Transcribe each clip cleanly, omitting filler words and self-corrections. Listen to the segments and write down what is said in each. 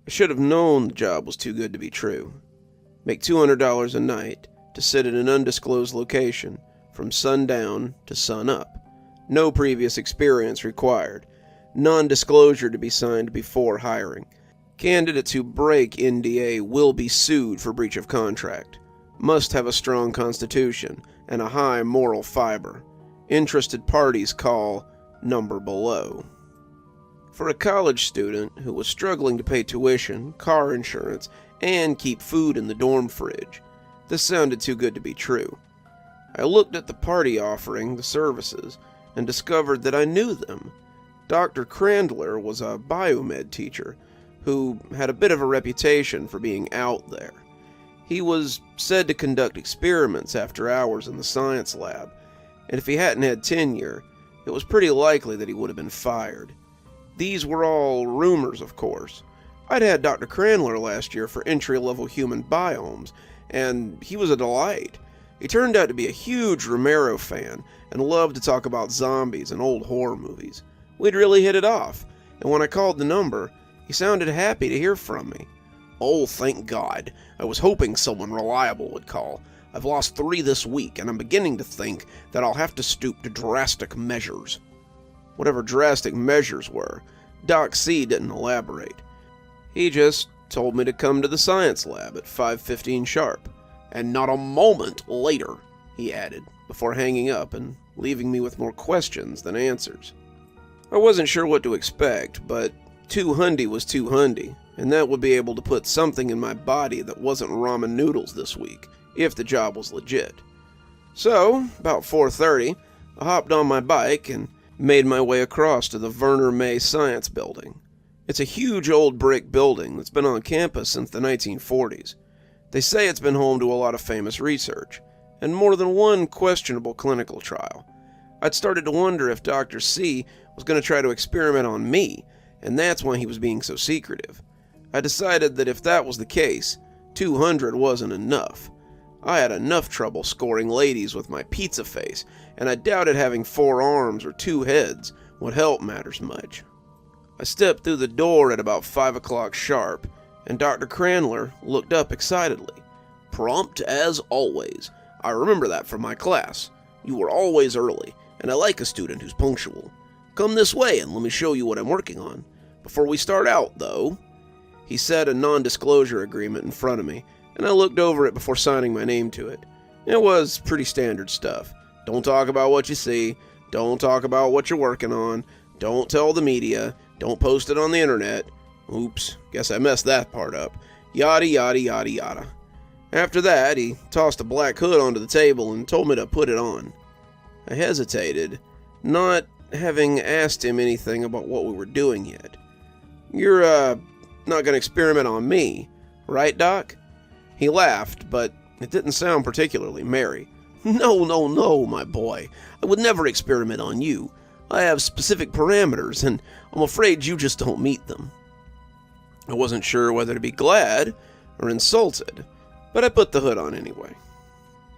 I should have known the job was too good to be true. Make $200 a night to sit at an undisclosed location from sundown to sunup. No previous experience required. Non-disclosure to be signed before hiring. Candidates who break NDA will be sued for breach of contract. Must have a strong constitution and a high moral fiber. Interested parties call number below. For a college student who was struggling to pay tuition, car insurance, and keep food in the dorm fridge, this sounded too good to be true. I looked at the party offering the services and discovered that I knew them. Dr. Crandler was a biomed teacher who had a bit of a reputation for being out there. He was said to conduct experiments after hours in the science lab, and if he hadn't had tenure, it was pretty likely that he would have been fired. These were all rumors, of course. I'd had Dr. Crandler last year for entry-level human biomes, and he was a delight. He turned out to be a huge Romero fan and loved to talk about zombies and old horror movies. We'd really hit it off, and when I called the number, he sounded happy to hear from me. "Oh, thank God. I was hoping someone reliable would call. I've lost 3 this week, and I'm beginning to think that I'll have to stoop to drastic measures." Whatever drastic measures were, Doc C didn't elaborate. He just told me to come to the science lab at 5:15 sharp. "And not a moment later," he added, before hanging up and leaving me with more questions than answers. I wasn't sure what to expect, but $200 was $200, and that would be able to put something in my body that wasn't ramen noodles this week, if the job was legit. So, about 4:30, I hopped on my bike and made my way across to the Werner May Science Building. It's a huge old brick building that's been on campus since the 1940s. They say it's been home to a lot of famous research, and more than one questionable clinical trial. I'd started to wonder if Dr. C was going to try to experiment on me, and that's why he was being so secretive. I decided that if that was the case, 200 wasn't enough. I had enough trouble scoring ladies with my pizza face, and I doubted having 4 arms or 2 heads would help matters much. I stepped through the door at about 5 o'clock sharp, and Dr. Crandler looked up excitedly. "Prompt as always. I remember that from my class. You were always early, and I like a student who's punctual. Come this way and let me show you what I'm working on. Before we start out, though..." He set a non-disclosure agreement in front of me, and I looked over it before signing my name to it. It was pretty standard stuff. Don't talk about what you see. Don't talk about what you're working on. Don't tell the media. Don't post it on the internet. Oops, guess I messed that part up. Yada yada yada yada. After that, he tossed a black hood onto the table and told me to put it on. I hesitated, not having asked him anything about what we were doing yet. "You're, not gonna experiment on me, right, Doc?" He laughed, but it didn't sound particularly merry. No, my boy. I would never experiment on you. I have specific parameters, and I'm afraid you just don't meet them." I wasn't sure whether to be glad or insulted, but I put the hood on anyway.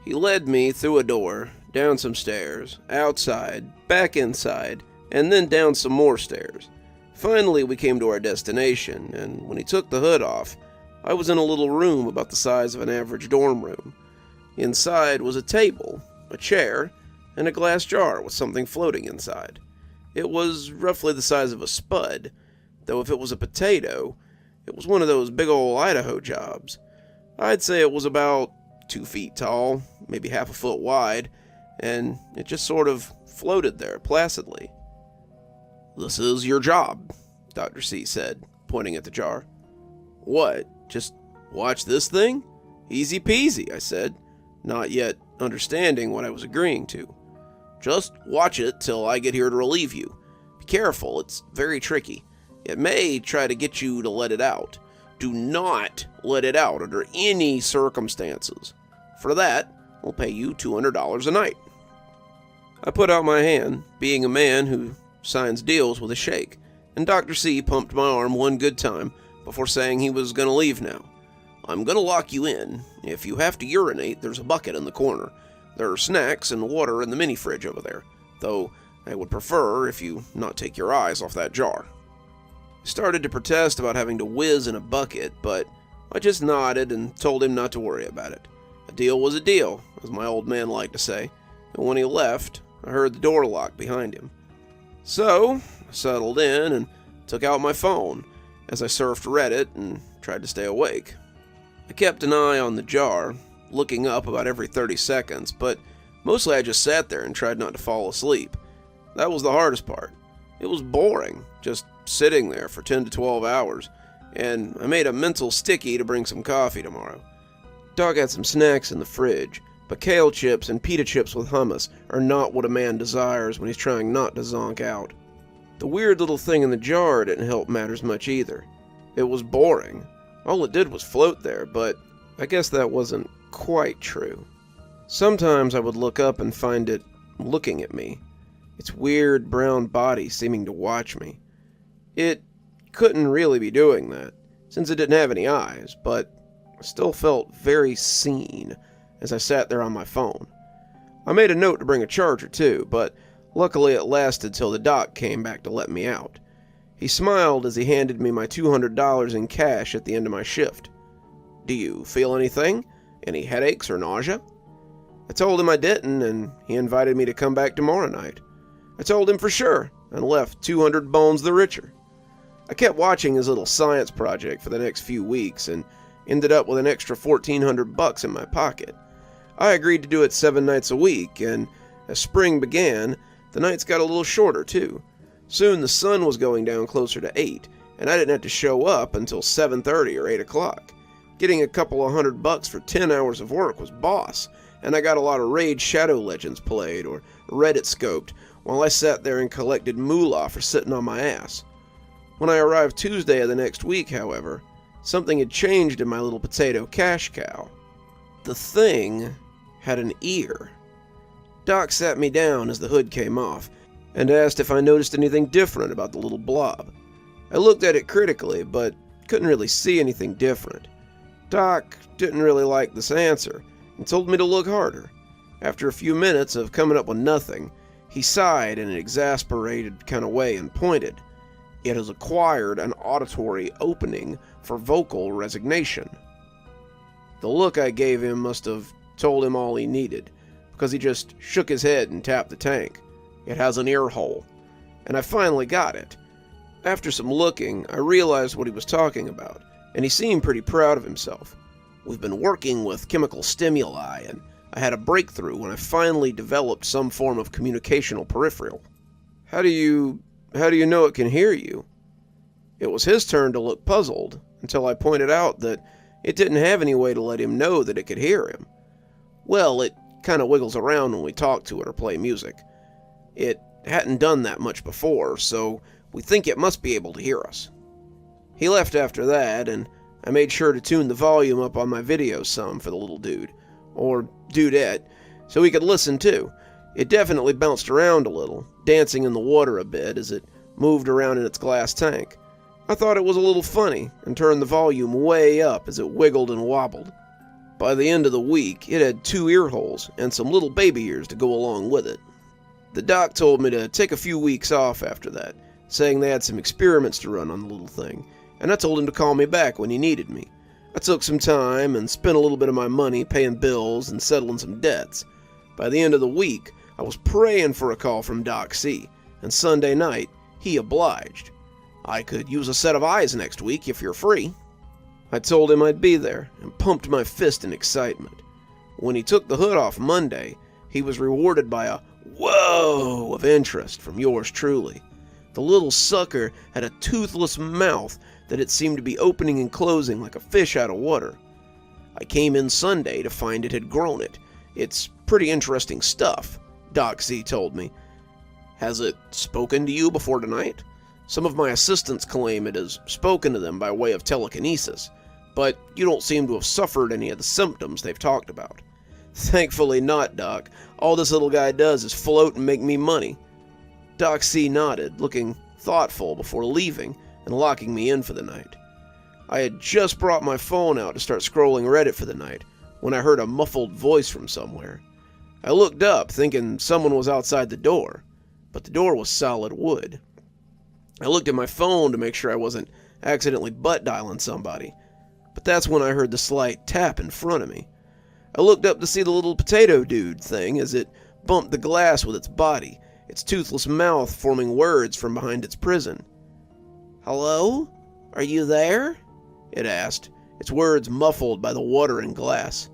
He led me through a door, down some stairs, outside, back inside, and then down some more stairs. Finally, we came to our destination, and when he took the hood off, I was in a little room about the size of an average dorm room. Inside was a table, a chair, and a glass jar with something floating inside. It was roughly the size of a spud, though if it was a potato, it was one of those big old Idaho jobs. I'd say it was about 2 feet tall, maybe half a foot wide, and it just sort of floated there placidly. "This is your job," Dr. C said, pointing at the jar. "What, just watch this thing? Easy peasy," I said, not yet understanding what I was agreeing to. "Just watch it till I get here to relieve you. Be careful, it's very tricky. It may try to get you to let it out. Do not let it out under any circumstances. For that, I'll pay you $200 a night." I put out my hand, being a man who signs deals with a shake, and Dr. C pumped my arm one good time before saying he was going to leave now. "I'm going to lock you in. If you have to urinate, there's a bucket in the corner. There are snacks and water in the mini fridge over there, though I would prefer if you not take your eyes off that jar." He started to protest about having to whiz in a bucket, but I just nodded and told him not to worry about it. A deal was a deal, as my old man liked to say, and when he left, I heard the door lock behind him. So, I settled in and took out my phone as I surfed Reddit and tried to stay awake. I kept an eye on the jar, looking up about every 30 seconds, but mostly I just sat there and tried not to fall asleep. That was the hardest part. It was boring, just sitting there for 10 to 12 hours, and I made a mental sticky to bring some coffee tomorrow. Doc had some snacks in the fridge, but kale chips and pita chips with hummus are not what a man desires when he's trying not to zonk out. The weird little thing in the jar didn't help matters much either. It was boring. All it did was float there, but I guess that wasn't quite true. Sometimes I would look up and find it looking at me, its weird brown body seeming to watch me. It couldn't really be doing that, since it didn't have any eyes, but I still felt very seen as I sat there on my phone. I made a note to bring a charger too, but luckily it lasted till the doc came back to let me out. He smiled as he handed me my $200 in cash at the end of my shift. "Do you feel anything? Any headaches or nausea?" I told him I didn't, and he invited me to come back tomorrow night. I told him for sure, and left 200 bones the richer. I kept watching his little science project for the next few weeks and ended up with an extra $1,400 in my pocket. I agreed to do it 7 nights a week, and as spring began, the nights got a little shorter too. Soon the sun was going down closer to 8, and I didn't have to show up until 7:30 or 8 o'clock. Getting a couple of $100 for 10 hours of work was boss, and I got a lot of Raid Shadow Legends played or Reddit scoped while I sat there and collected moolah for sitting on my ass. When I arrived Tuesday of the next week, however, something had changed in my little potato cash cow. The thing had an ear. Doc sat me down as the hood came off and asked if I noticed anything different about the little blob. I looked at it critically, but couldn't really see anything different. Doc didn't really like this answer and told me to look harder. After a few minutes of coming up with nothing, he sighed in an exasperated kind of way and pointed. "It has acquired an auditory opening for vocal resignation." The look I gave him must have told him all he needed, because he just shook his head and tapped the tank. "It has an ear hole." And I finally got it. After some looking, I realized what he was talking about, and he seemed pretty proud of himself. "We've been working with chemical stimuli, and I had a breakthrough when I finally developed some form of communicational peripheral." How do you know it can hear you?" It was his turn to look puzzled, until I pointed out that it didn't have any way to let him know that it could hear him. "Well, it kind of wiggles around when we talk to it or play music. It hadn't done that much before, so we think it must be able to hear us." He left after that, and I made sure to tune the volume up on my video some for the little dude, or dudette, so he could listen too. It definitely bounced around a little, dancing in the water a bit as it moved around in its glass tank. I thought it was a little funny and turned the volume way up as it wiggled and wobbled. By the end of the week, it had 2 ear holes and some little baby ears to go along with it. The doc told me to take a few weeks off after that, saying they had some experiments to run on the little thing, and I told him to call me back when he needed me. I took some time and spent a little bit of my money paying bills and settling some debts. By the end of the week, I was praying for a call from Doc C, and Sunday night, he obliged. "I could use a set of eyes next week if you're free." I told him I'd be there, and pumped my fist in excitement. When he took the hood off Monday, he was rewarded by a "whoa" of interest from yours truly. The little sucker had a toothless mouth that it seemed to be opening and closing like a fish out of water. I came in Sunday to find it had grown it. "It's pretty interesting stuff," Doc C told me. "Has it spoken to you before tonight? Some of my assistants claim it has spoken to them by way of telekinesis, but you don't seem to have suffered any of the symptoms they've talked about." "Thankfully not, Doc. All this little guy does is float and make me money." Doc C nodded, looking thoughtful before leaving and locking me in for the night. I had just brought my phone out to start scrolling Reddit for the night when I heard a muffled voice from somewhere. I looked up, thinking someone was outside the door, but the door was solid wood. I looked at my phone to make sure I wasn't accidentally butt dialing somebody, but that's when I heard the slight tap in front of me. I looked up to see the little potato dude thing as it bumped the glass with its body, its toothless mouth forming words from behind its prison. "Hello? Are you there?" it asked, its words muffled by the water and glass.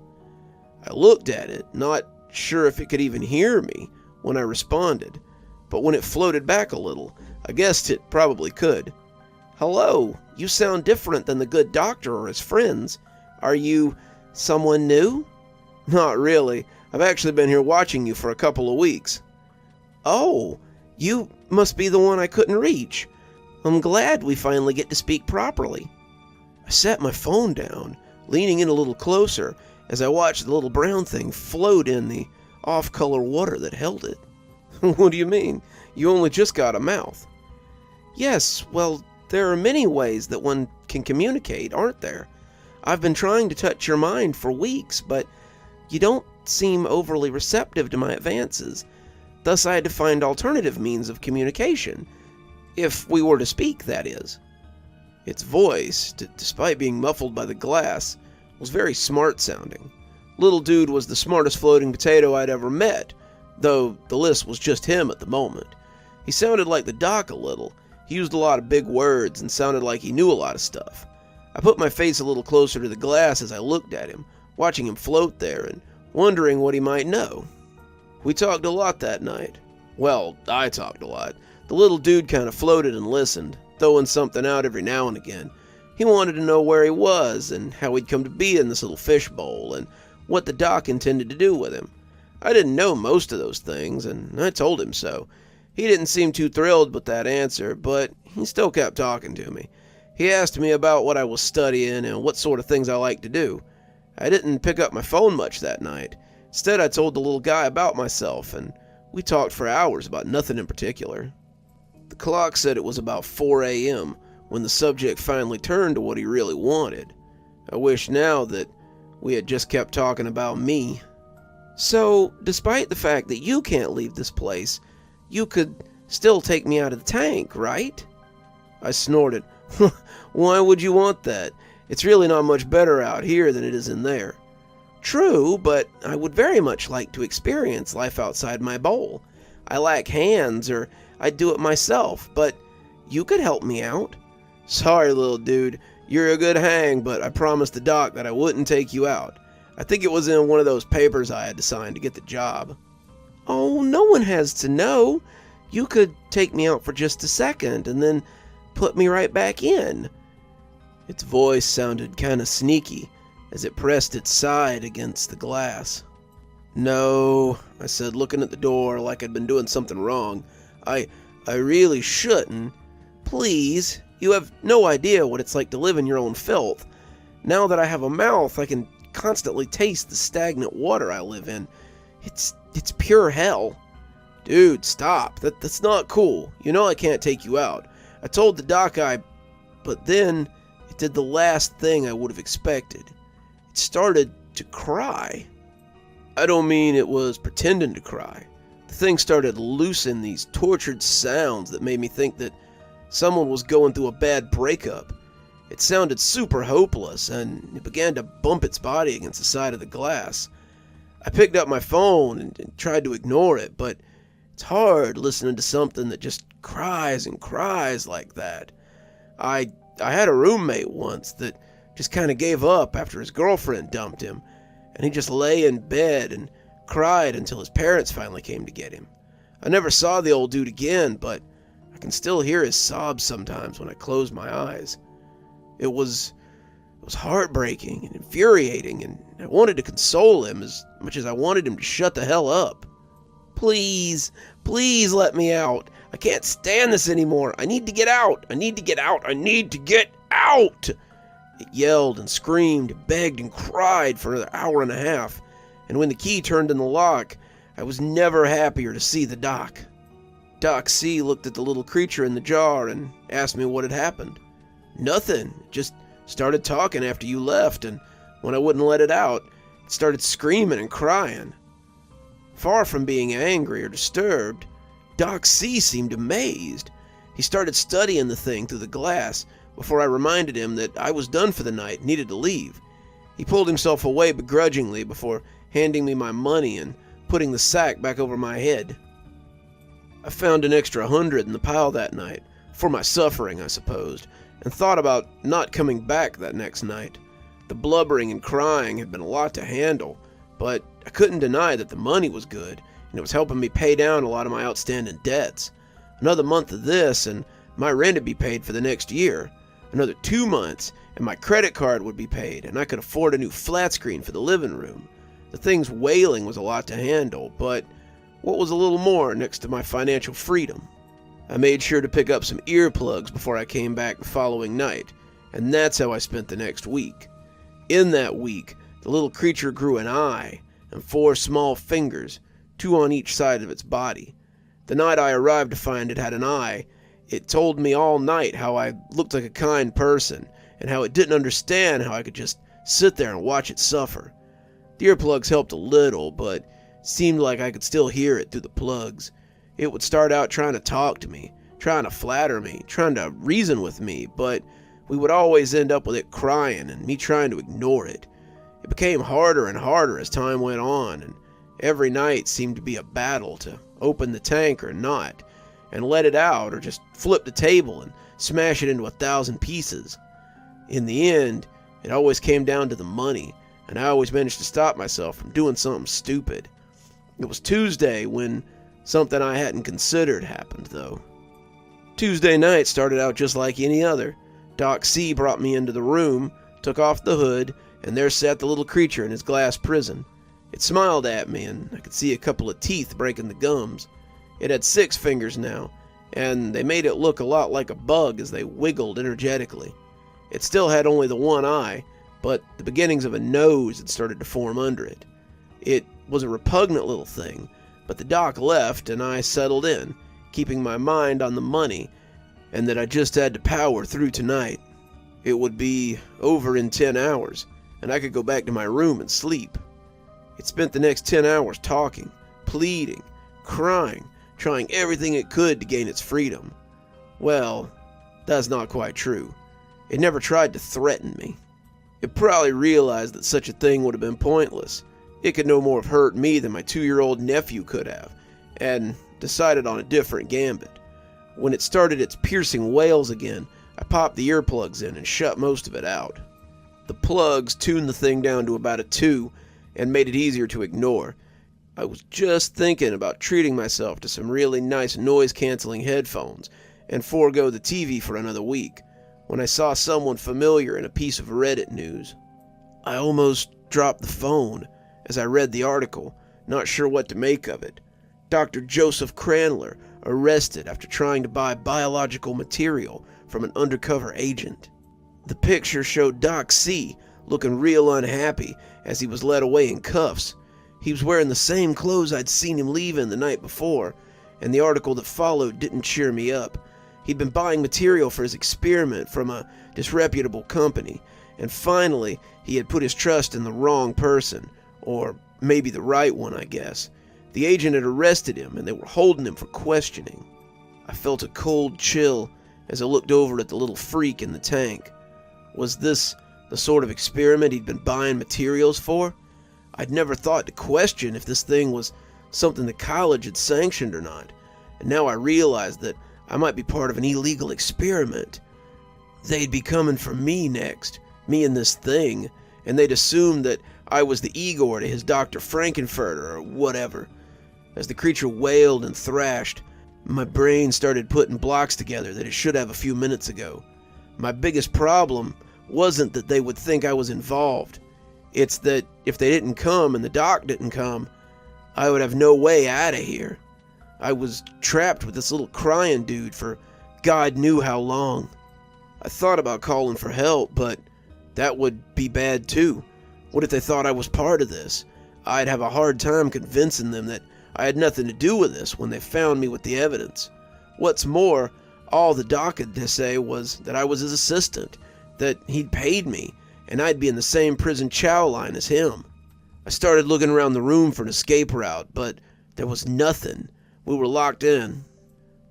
I looked at it, not sure if it could even hear me when I responded, but when it floated back a little, I guessed it probably could. "Hello, you sound different than the good doctor or his friends. Are you someone new?" "Not really. I've actually been here watching you for a couple of weeks." "Oh, you must be the one I couldn't reach. I'm glad we finally get to speak properly." I set my phone down, leaning in a little closer as I watched the little brown thing float in the off-color water that held it. "What do you mean? You only just got a mouth." "Yes, well, there are many ways that one can communicate, aren't there? I've been trying to touch your mind for weeks, but you don't seem overly receptive to my advances. Thus I had to find alternative means of communication. If we were to speak, that is." Its voice, despite being muffled by the glass, was very smart-sounding. Little dude was the smartest floating potato I'd ever met, though the list was just him at the moment. He sounded like the doc a little. He used a lot of big words and sounded like he knew a lot of stuff. I put my face a little closer to the glass as I looked at him, watching him float there and wondering what he might know. We talked a lot that night. Well, I talked a lot. The little dude kind of floated and listened, throwing something out every now and again. He wanted to know where he was and how he'd come to be in this little fishbowl and what the doc intended to do with him. I didn't know most of those things, and I told him so. He didn't seem too thrilled with that answer, but he still kept talking to me. He asked me about what I was studying and what sort of things I liked to do. I didn't pick up my phone much that night. Instead, I told the little guy about myself, and we talked for hours about nothing in particular. The clock said it was about 4 a.m. when the subject finally turned to what he really wanted. I wish now that we had just kept talking about me. "So, despite the fact that you can't leave this place, you could still take me out of the tank, right?" I snorted. "Why would you want that? It's really not much better out here than it is in there." "True, but I would very much like to experience life outside my bowl. I lack hands, or I'd do it myself, but you could help me out." "Sorry, little dude. You're a good hang, but I promised the doc that I wouldn't take you out. I think it was in one of those papers I had to sign to get the job." "Oh, no one has to know. You could take me out for just a second and then put me right back in." Its voice sounded kind of sneaky as it pressed its side against the glass. "No," I said, looking at the door like I'd been doing something wrong. I really shouldn't. Please, you have no idea what it's like to live in your own filth. Now that I have a mouth, I can constantly taste the stagnant water I live in. It's pure hell." "Dude, stop. That's not cool. You know I can't take you out. I told the doc But then it did the last thing I would have expected. It started to cry. I don't mean it was pretending to cry. The thing started loosing these tortured sounds that made me think that someone was going through a bad breakup. It sounded super hopeless, and it began to bump its body against the side of the glass. I picked up my phone and tried to ignore it, but it's hard listening to something that just cries and cries like that. I had a roommate once that just kind of gave up after his girlfriend dumped him, and he just lay in bed and cried until his parents finally came to get him. I never saw the old dude again, but I can still hear his sobs sometimes when I close my eyes. It was heartbreaking and infuriating, and I wanted to console him as much as I wanted him to shut the hell up. Please let me out. I can't stand this anymore. I need to get out. I need to get out. I need to get out. It yelled and screamed, begged and cried for an hour and a half, and when the key turned in the lock, I was never happier to see the doc. Doc C looked at the little creature in the jar and asked me what had happened. Nothing. It just started talking after you left, and when I wouldn't let it out, it started screaming and crying. Far from being angry or disturbed, Doc C seemed amazed. He started studying the thing through the glass before I reminded him that I was done for the night and needed to leave. He pulled himself away begrudgingly before handing me my money and putting the sack back over my head. I found an extra 100 in the pile that night, for my suffering, I supposed, and thought about not coming back that next night. The blubbering and crying had been a lot to handle, but I couldn't deny that the money was good, and it was helping me pay down a lot of my outstanding debts. Another month of this, and my rent would be paid for the next year. Another 2 months, and my credit card would be paid, and I could afford a new flat screen for the living room. The thing's wailing was a lot to handle, but what was a little more next to my financial freedom? I made sure to pick up some earplugs before I came back the following night, and that's how I spent the next week. In that week, the little creature grew an eye and 4 small fingers, 2 on each side of its body. The night I arrived to find it had an eye, it told me all night how I looked like a kind person, and how it didn't understand how I could just sit there and watch it suffer. The earplugs helped a little, but it seemed like I could still hear it through the plugs. It would start out trying to talk to me, trying to flatter me, trying to reason with me, but we would always end up with it crying and me trying to ignore it. It became harder and harder as time went on, and every night seemed to be a battle to open the tank or not, and let it out or just flip the table and smash it into 1,000 pieces. In the end, it always came down to the money, and I always managed to stop myself from doing something stupid. It was Tuesday when something I hadn't considered happened, though. Tuesday night started out just like any other. Doc C brought me into the room, took off the hood, and there sat the little creature in his glass prison. It smiled at me, and I could see a couple of teeth breaking the gums. It had 6 fingers now, and they made it look a lot like a bug as they wiggled energetically. It still had only the one eye, but the beginnings of a nose had started to form under it. It was a repugnant little thing, but the doc left and I settled in, keeping my mind on the money and that I just had to power through tonight. It would be over in 10 hours, and I could go back to my room and sleep. It spent the next 10 hours talking, pleading, crying, trying everything it could to gain its freedom. Well, that's not quite true. It never tried to threaten me. It probably realized that such a thing would have been pointless. It could no more have hurt me than my 2-year-old nephew could have, and decided on a different gambit. When it started its piercing wails again, I popped the earplugs in and shut most of it out. The plugs tuned the thing down to about a 2 and made it easier to ignore. I was just thinking about treating myself to some really nice noise-canceling headphones and forego the TV for another week when I saw someone familiar in a piece of Reddit news. I almost dropped the phone as I read the article, not sure what to make of it. Dr. Joseph Cranler arrested after trying to buy biological material from an undercover agent. The picture showed Doc C looking real unhappy as he was led away in cuffs. He was wearing the same clothes I'd seen him leaving the night before, and the article that followed didn't cheer me up. He'd been buying material for his experiment from a disreputable company, and finally he had put his trust in the wrong person, or maybe the right one, I guess. The agent had arrested him, and they were holding him for questioning. I felt a cold chill as I looked over at the little freak in the tank. Was this the sort of experiment he'd been buying materials for? I'd never thought to question if this thing was something the college had sanctioned or not, and now I realized that I might be part of an illegal experiment. They'd be coming for me next, me and this thing, and they'd assume that I was the Igor to his Dr. Frankenfurter or whatever. As the creature wailed and thrashed, my brain started putting blocks together that it should have a few minutes ago. My biggest problem wasn't that they would think I was involved. It's that if they didn't come and the doc didn't come, I would have no way out of here. I was trapped with this little crying dude for God knew how long. I thought about calling for help, but that would be bad too. What if they thought I was part of this? I'd have a hard time convincing them that I had nothing to do with this when they found me with the evidence. What's more, all the doc had to say was that I was his assistant, that he'd paid me, and I'd be in the same prison chow line as him. I started looking around the room for an escape route, but there was nothing. We were locked in.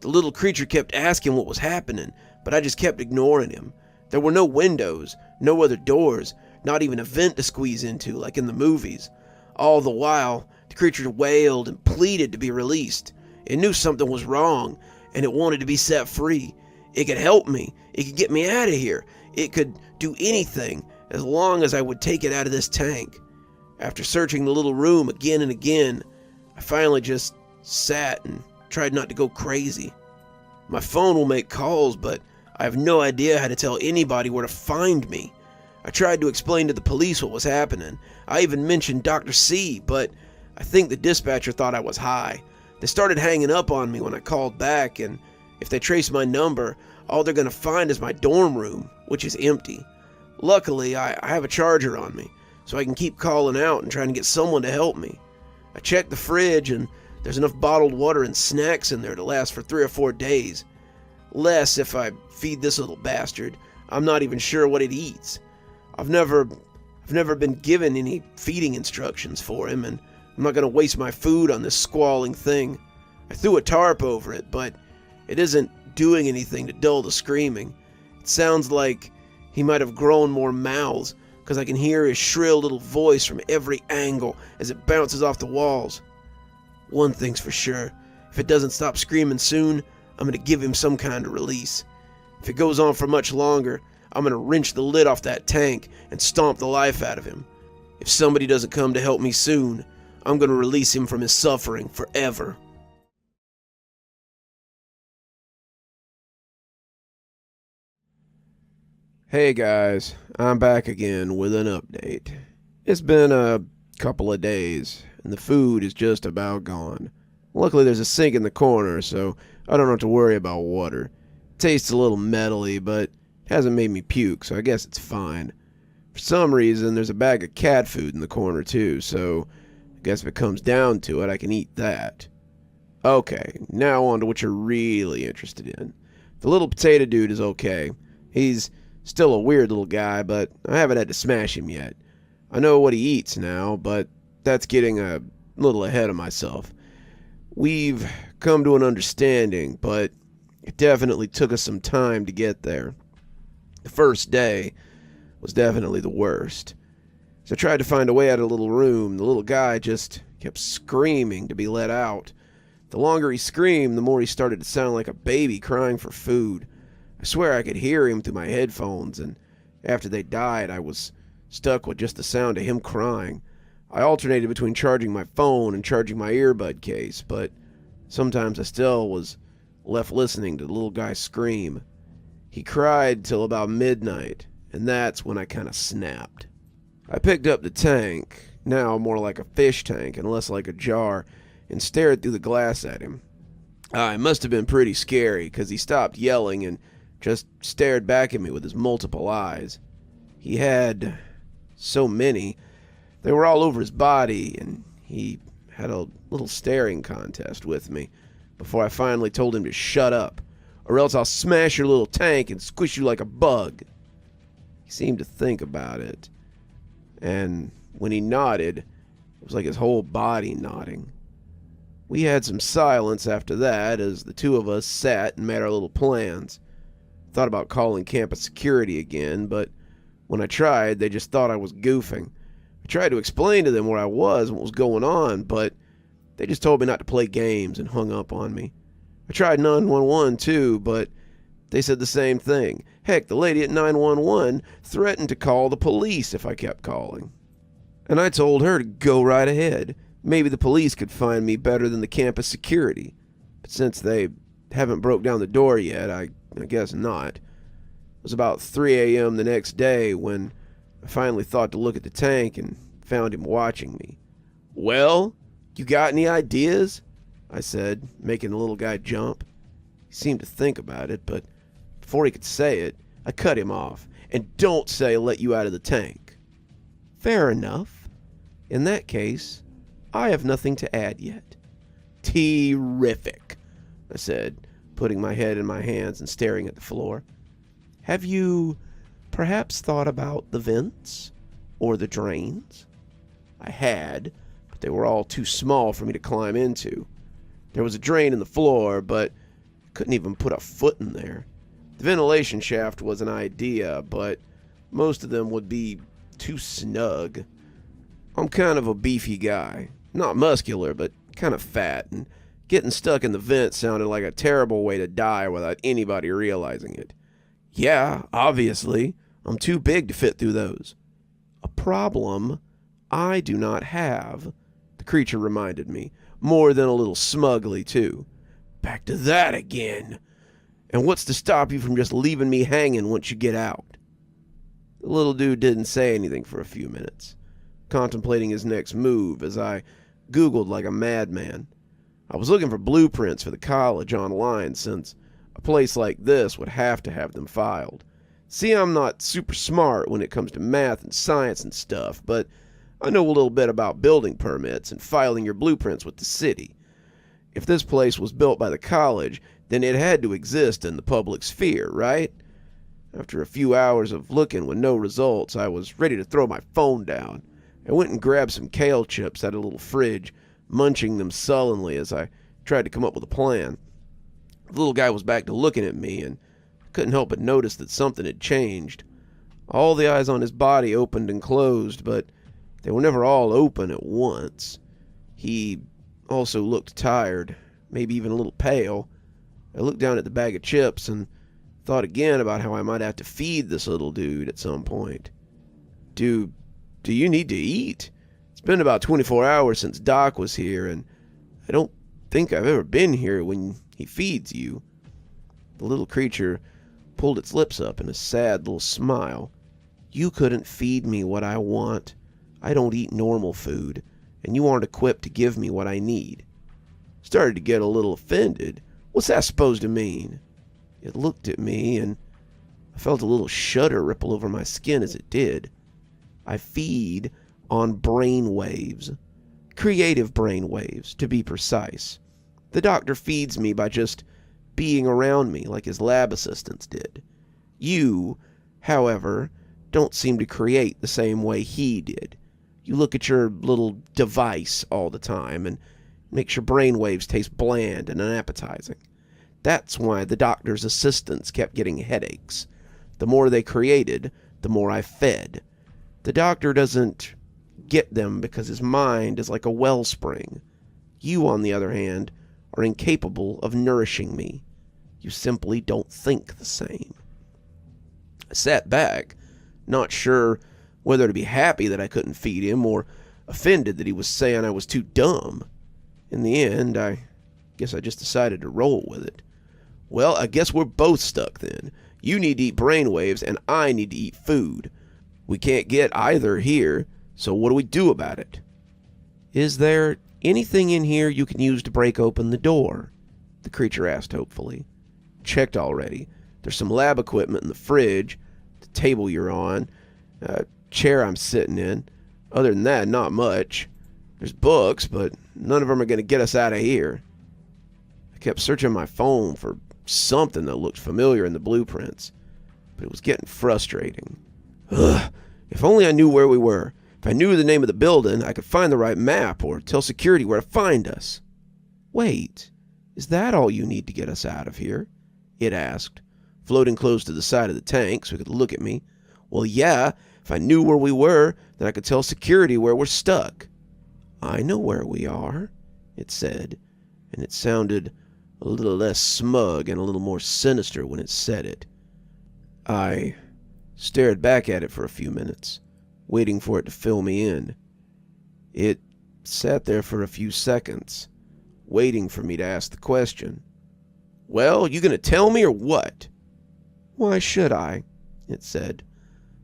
The little creature kept asking what was happening, but I just kept ignoring him. There were no windows, no other doors, not even a vent to squeeze into like in the movies. All the while, the creature wailed and pleaded to be released. It knew something was wrong, and it wanted to be set free. It could help me. It could get me out of here. It could do anything as long as I would take it out of this tank. After searching the little room again and again, I finally just sat and tried not to go crazy. My phone will make calls, but I have no idea how to tell anybody where to find me. I tried to explain to the police what was happening. I even mentioned Dr. C, but I think the dispatcher thought I was high. They started hanging up on me when I called back, and if they trace my number, all they're going to find is my dorm room, which is empty. Luckily, I have a charger on me, so I can keep calling out and trying to get someone to help me. I checked the fridge, and there's enough bottled water and snacks in there to last for 3 or 4 days. Less if I feed this little bastard. I'm not even sure what it eats. I've never been given any feeding instructions for him, and I'm not going to waste my food on this squalling thing. I threw a tarp over it, but it isn't doing anything to dull the screaming. It sounds like he might have grown more mouths, because I can hear his shrill little voice from every angle as it bounces off the walls. One thing's for sure, if it doesn't stop screaming soon, I'm going to give him some kind of release. If it goes on for much longer, I'm going to wrench the lid off that tank and stomp the life out of him. If somebody doesn't come to help me soon, I'm going to release him from his suffering forever. Hey guys, I'm back again with an update. It's been a couple of days, and the food is just about gone. Luckily there's a sink in the corner, so I don't have to worry about water. It tastes a little metally, but it hasn't made me puke, so I guess it's fine. For some reason, there's a bag of cat food in the corner too, so I guess if it comes down to it, I can eat that. Okay, now on to what you're really interested in. The little potato dude is okay. He's still a weird little guy, but I haven't had to smash him yet. I know what he eats now, but that's getting a little ahead of myself. We've come to an understanding, but it definitely took us some time to get there. The first day was definitely the worst. As I tried to find a way out of the little room, the little guy just kept screaming to be let out. The longer he screamed, the more he started to sound like a baby crying for food. I swear I could hear him through my headphones, and after they died, I was stuck with just the sound of him crying. I alternated between charging my phone and charging my earbud case, but sometimes I still was left listening to the little guy scream. He cried till about midnight, and that's when I kind of snapped. I picked up the tank, now more like a fish tank and less like a jar, and stared through the glass at him. It must have been pretty scary, because he stopped yelling and just stared back at me with his multiple eyes. He had so many. They were all over his body, and he had a little staring contest with me before I finally told him to shut up, or else I'll smash your little tank and squish you like a bug. He seemed to think about it, and when he nodded, it was like his whole body nodding. We had some silence after that as the two of us sat and made our little plans. Thought about calling campus security again, but when I tried, they just thought I was goofing. I tried to explain to them where I was and what was going on, but they just told me not to play games and hung up on me. I tried 911 too, but they said the same thing. Heck, the lady at 911 threatened to call the police if I kept calling. And I told her to go right ahead. Maybe the police could find me better than the campus security. But since they haven't broke down the door yet, I guess not. It was about 3 a.m. the next day when I finally thought to look at the tank and found him watching me. "Well, you got any ideas?" I said, making the little guy jump. He seemed to think about it, but before he could say it, I cut him off. "And don't say I let you out of the tank." "Fair enough. In that case, I have nothing to add yet." "Terrific," I said, putting my head in my hands and staring at the floor. "Have you perhaps thought about the vents or the drains?" I had, but they were all too small for me to climb into. There was a drain in the floor, but Couldn't even put a foot in there. The ventilation shaft was an idea, but most of them would be too snug. I'm kind of a beefy guy. Not muscular, but kind of fat, and getting stuck in the vent sounded like a terrible way to die without anybody realizing it. Yeah, obviously, I'm too big to fit through those. A problem I do not have, the creature reminded me, more than a little smugly, too. Back to that again. And what's to stop you from just leaving me hanging once you get out? The little dude didn't say anything for a few minutes, contemplating his next move as I Googled like a madman. I was looking for blueprints for the college online, since a place like this would have to have them filed. See, I'm not super smart when it comes to math and science and stuff, but I know a little bit about building permits and filing your blueprints with the city. If this place was built by the college, then it had to exist in the public sphere, right? After a few hours of looking with no results, I was ready to throw my phone down. I went and grabbed some kale chips out of a little fridge, munching them sullenly as I tried to come up with a plan. The little guy was back to looking at me, and I couldn't help but notice that something had changed. All the eyes on his body opened and closed, but they were never all open at once. He also looked tired, maybe even a little pale. I looked down at the bag of chips and thought again about how I might have to feed this little dude at some point. Do you need to eat? It's been about 24 hours since Doc was here, and I don't think I've ever been here when he feeds you. The little creature pulled its lips up in a sad little smile. You couldn't feed me what I want. I don't eat normal food, and you aren't equipped to give me what I need. Started to get a little offended. What's that supposed to mean? It looked at me, and I felt a little shudder ripple over my skin as it did. I feed on brain waves. Creative brain waves, to be precise. The doctor feeds me by just being around me like his lab assistants did. You, however, don't seem to create the same way he did. You look at your little device all the time and it makes your brain waves taste bland and unappetizing. That's why the doctor's assistants kept getting headaches. The more they created, the more I fed. The doctor doesn't get them because his mind is like a wellspring. You, on the other hand, are incapable of nourishing me. You simply don't think the same. I sat back, not sure whether to be happy that I couldn't feed him or offended that he was saying I was too dumb. In the end, I guess I just decided to roll with it. Well, I guess we're both stuck then. You need to eat brainwaves and I need to eat food. We can't get either here, so what do we do about it? Is there anything in here you can use to break open the door? The creature asked hopefully. Checked already. There's some lab equipment in the fridge, the table you're on, a chair I'm sitting in. Other than that, not much. There's books, but none of them are going to get us out of here. I kept searching my phone for something that looked familiar in the blueprints, but it was getting frustrating. Ugh, if only I knew where we were. If I knew the name of the building, I could find the right map or tell security where to find us. Wait, is that all you need to get us out of here? It asked, floating close to the side of the tank so it could look at me. Well, yeah, if I knew where we were, then I could tell security where we're stuck. I know where we are, it said, and it sounded a little less smug and a little more sinister when it said it. I stared back at it for a few minutes, waiting for it to fill me in. It sat there for a few seconds, waiting for me to ask the question. Well, you gonna tell me or what? Why should I? It said.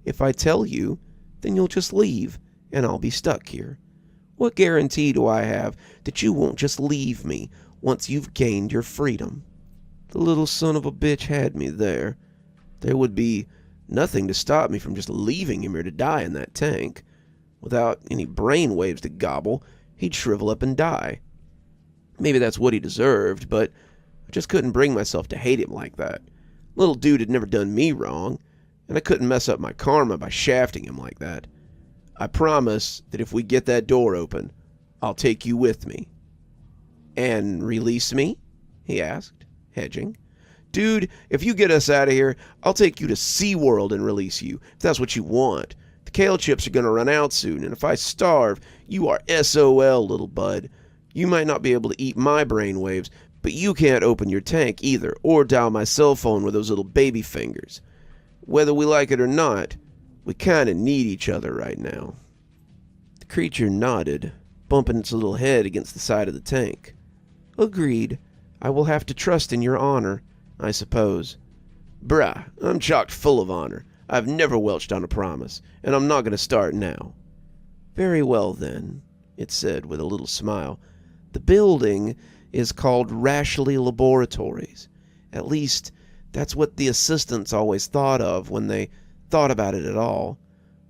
If I tell you, then you'll just leave, and I'll be stuck here. What guarantee do I have that you won't just leave me once you've gained your freedom? The little son of a bitch had me there. There would be nothing to stop me from just leaving him here to die in that tank. Without any brain waves to gobble, he'd shrivel up and die. Maybe that's what he deserved, but I just couldn't bring myself to hate him like that. Little dude had never done me wrong, and I couldn't mess up my karma by shafting him like that. I promise that if we get that door open, I'll take you with me. And release me? He asked, hedging. Dude, if you get us out of here, I'll take you to SeaWorld and release you, if that's what you want. The kale chips are going to run out soon, and if I starve, you are SOL, little bud. You might not be able to eat my brainwaves, but you can't open your tank either, or dial my cell phone with those little baby fingers. Whether we like it or not, we kind of need each other right now. The creature nodded, bumping its little head against the side of the tank. Agreed. I will have to trust in your honor, I suppose. Bruh, I'm chock full of honor. I've never welched on a promise, and I'm not going to start now. Very well, then, it said with a little smile. The building is called Rashleigh Laboratories. At least, that's what the assistants always thought of when they thought about it at all.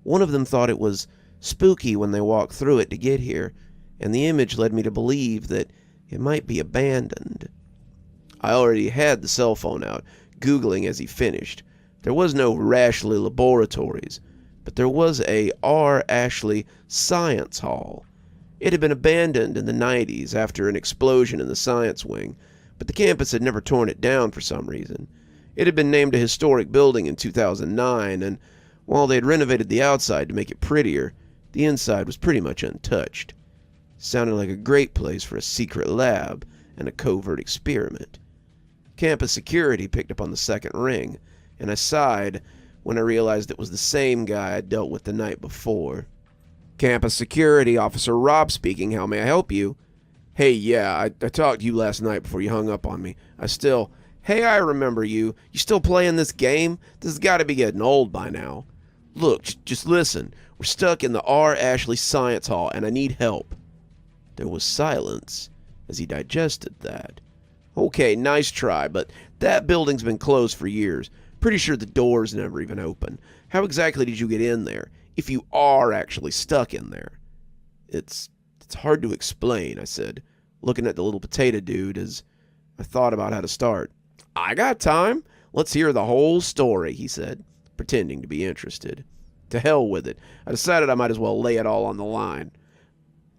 One of them thought it was spooky when they walked through it to get here, and the image led me to believe that it might be abandoned. I already had the cell phone out, Googling as he finished. There was no Rashleigh Laboratories, but there was a R. Ashley Science Hall. It had been abandoned in the 90s after an explosion in the science wing, but the campus had never torn it down for some reason. It had been named a historic building in 2009, and while they had renovated the outside to make it prettier, the inside was pretty much untouched. Sounded like a great place for a secret lab and a covert experiment. Campus security picked up on the second ring, and I sighed when I realized it was the same guy I'd dealt with the night before. Campus security, Officer Rob speaking. How may I help you? Hey, yeah, I talked to you last night before you hung up on me. Hey, I remember you. You still playing this game? This has got to be getting old by now. Look, just listen. We're stuck in the R. Ashley Science Hall, and I need help. There was silence as he digested that. Okay, nice try, but that building's been closed for years. Pretty sure the doors never even opened. How exactly did you get in there, if you are actually stuck in there? It's hard to explain, I said, looking at the little potato dude as I thought about how to start. I got time. Let's hear the whole story, he said, pretending to be interested. To hell with it. I decided I might as well lay it all on the line.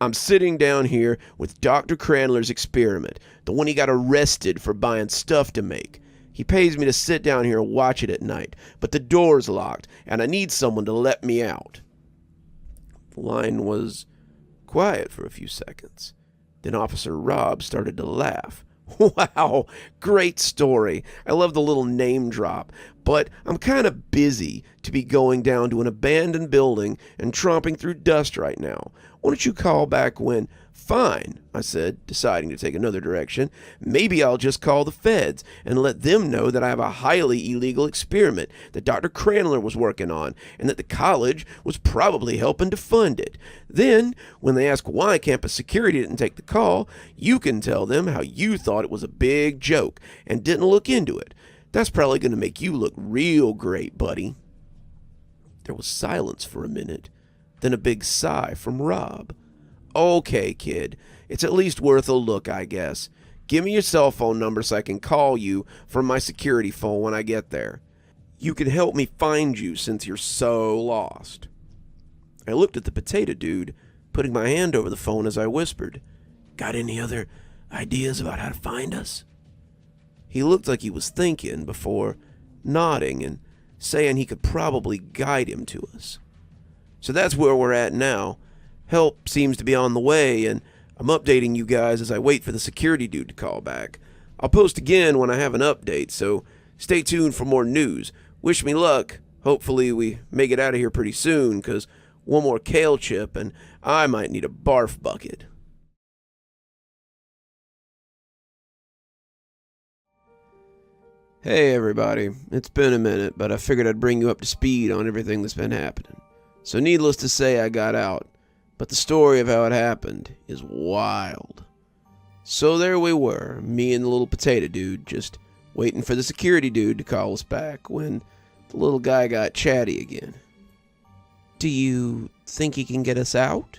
I'm sitting down here with Dr. Cranler's experiment, the one he got arrested for buying stuff to make. He pays me to sit down here and watch it at night, but the door's locked, and I need someone to let me out. The line was quiet for a few seconds. Then Officer Rob started to laugh. Wow, great story. I love the little name drop, but I'm kind of busy to be going down to an abandoned building and tromping through dust right now. Why don't you call back when... Fine, I said, deciding to take another direction. Maybe I'll just call the feds and let them know that I have a highly illegal experiment that Dr. Cranler was working on and that the college was probably helping to fund it. Then, when they ask why campus security didn't take the call, you can tell them how you thought it was a big joke and didn't look into it. That's probably going to make you look real great, buddy. There was silence for a minute, then a big sigh from Rob. Okay, kid. It's at least worth a look, I guess. Give me your cell phone number so I can call you from my security phone when I get there. You can help me find you since you're so lost. I looked at the potato dude, putting my hand over the phone as I whispered, Got any other ideas about how to find us? He looked like he was thinking before nodding and saying he could probably guide him to us. So that's where we're at now. Help seems to be on the way, and I'm updating you guys as I wait for the security dude to call back. I'll post again when I have an update, so stay tuned for more news. Wish me luck. Hopefully we make it out of here pretty soon, because one more kale chip and I might need a barf bucket. Hey everybody, it's been a minute, but I figured I'd bring you up to speed on everything that's been happening. So needless to say, I got out. But the story of how it happened is wild. So there we were, me and the little potato dude, just waiting for the security dude to call us back when the little guy got chatty again. Do you think he can get us out?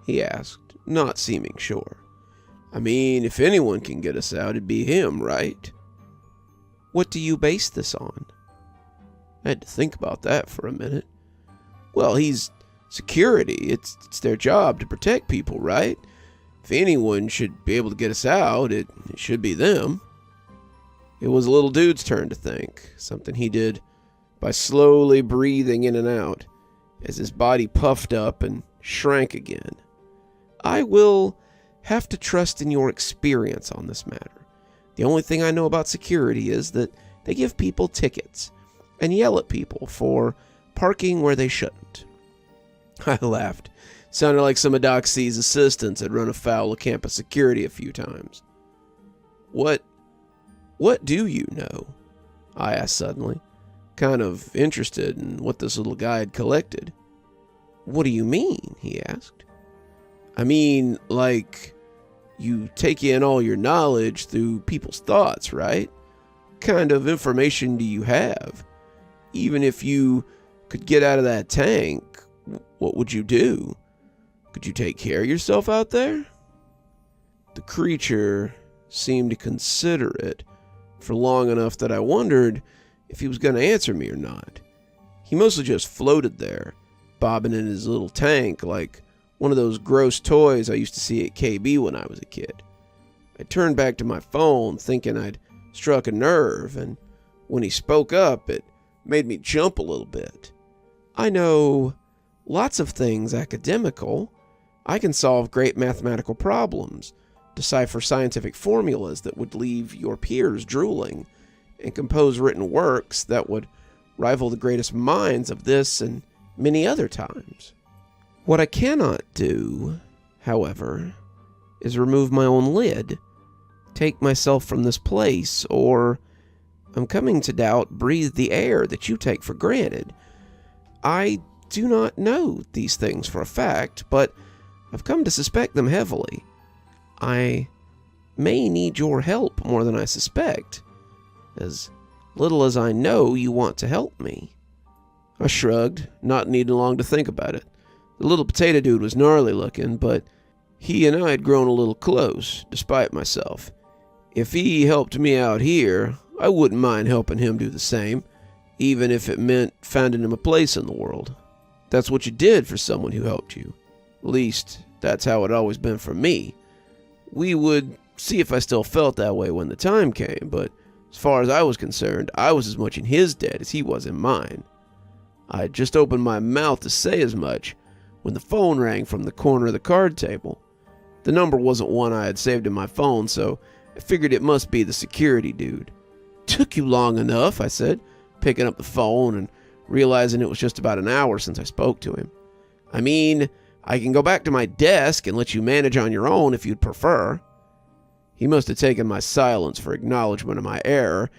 He asked, not seeming sure. I mean, if anyone can get us out, it'd be him, right? What do you base this on? I had to think about that for a minute. Well, he's security. It's their job to protect people, right? If anyone should be able to get us out, it should be them. It was the little dude's turn to think, something he did by slowly breathing in and out as his body puffed up and shrank again. I will have to trust in your experience on this matter. The only thing I know about security is that they give people tickets and yell at people for parking where they shouldn't. I laughed. Sounded like some of Doc C's assistants had run afoul of campus security a few times. What do you know? I asked suddenly, kind of interested in what this little guy had collected. What do you mean? He asked. I mean, like, you take in all your knowledge through people's thoughts, right? What kind of information do you have? Even if you could get out of that tank, what would you do? Could you take care of yourself out there? The creature seemed to consider it for long enough that I wondered if he was going to answer me or not. He mostly just floated there, bobbing in his little tank like one of those gross toys I used to see at KB when I was a kid. I turned back to my phone thinking I'd struck a nerve, and when he spoke up, it made me jump a little bit. I know lots of things academical. I can solve great mathematical problems, decipher scientific formulas that would leave your peers drooling, and compose written works that would rival the greatest minds of this and many other times. What I cannot do, however, is remove my own lid, take myself from this place, or, I'm coming to doubt, breathe the air that you take for granted. I do not know these things for a fact, but I've come to suspect them heavily. I may need your help more than I suspect. As little as I know, you want to help me. I shrugged, not needing long to think about it. The little potato dude was gnarly looking, but he and I had grown a little close, despite myself. If he helped me out here, I wouldn't mind helping him do the same, even if it meant finding him a place in the world. That's what you did for someone who helped you. At least, that's how it always been for me. We would see if I still felt that way when the time came, but as far as I was concerned, I was as much in his debt as he was in mine. I had just opened my mouth to say as much when the phone rang from the corner of the card table. The number wasn't one I had saved in my phone, so I figured it must be the security dude. "Took you long enough," I said, picking up the phone and realizing it was just about an hour since I spoke to him. "I mean, I can go back to my desk and let you manage on your own if you'd prefer." He must have taken my silence for acknowledgement of my error,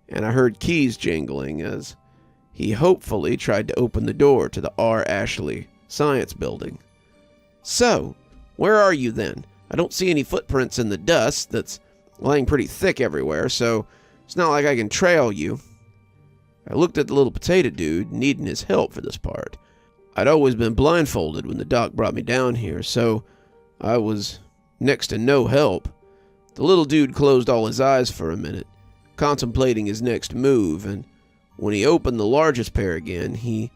and I heard keys jingling as he hopefully tried to open the door to the R. Ashley Science Building. "So, where are you then? I don't see any footprints in the dust that's laying pretty thick everywhere, so it's not like I can trail you." I looked at the little potato dude, needing his help for this part. I'd always been blindfolded when the doc brought me down here, so I was next to no help. The little dude closed all his eyes for a minute, contemplating his next move, and when he opened the largest pair again, he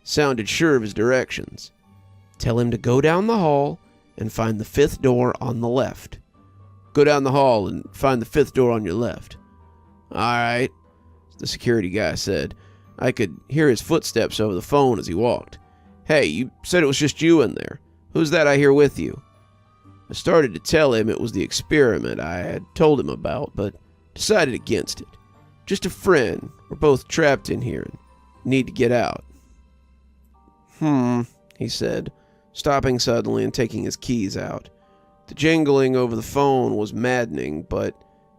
sounded sure of his directions. "Tell him to go down the hall and find the 5th door on the left." "Go down the hall and find the 5th door on your left." "All right," the security guy said. I could hear his footsteps over the phone as he walked. "Hey, you said it was just you in there. Who's that I hear with you?" I started to tell him it was the experiment I had told him about, but decided against it. "Just a friend. We're both trapped in here and need to get out." He said, stopping suddenly and taking his keys out. The jingling over the phone was maddening, but